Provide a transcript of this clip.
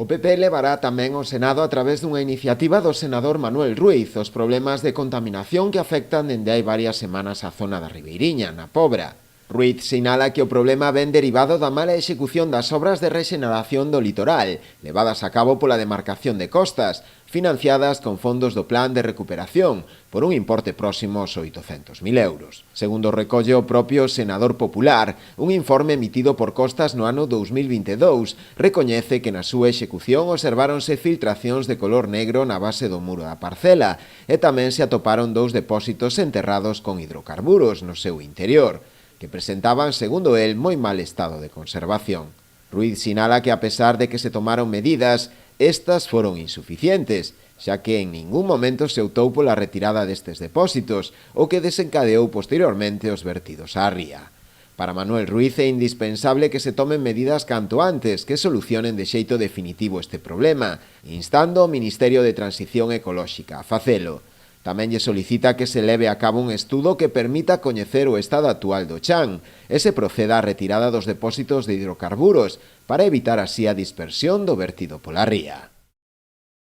O PP levará tamén ao Senado a través dunha iniciativa do senador Manuel Ruiz os problemas de contaminación que afectan dende hai varias semanas a zona da Ribeiriña, na Pobra. Ruiz sinala que o problema ven derivado da mala execución das obras de rexeneración do litoral, levadas a cabo pola demarcación de costas, financiadas con fondos do Plan de Recuperación, por un importe próximo aos 800.000 euros. Segundo recolle o propio senador popular, un informe emitido por Costas no ano 2022 recoñece que na súa execución observáronse filtracións de color negro na base do muro da parcela e tamén se atoparon 2 depósitos enterrados con hidrocarburos no seu interior, que presentaban, segundo el, moi mal estado de conservación. Ruiz sinala que a pesar de que se tomaron medidas, estas foron insuficientes, xa que en ningún momento se optou pola retirada destes depósitos, o que desencadeou posteriormente os vertidos á ría. Para Manuel Ruiz é indispensable que se tomen medidas canto antes que solucionen de xeito definitivo este problema, instando ao Ministerio de Transición Ecolóxica a facelo. Tamén lle solicita que se leve a cabo un estudo que permita coñecer o estado actual do chan e se proceda á retirada dos depósitos de hidrocarburos para evitar así a dispersión do vertido pola ría.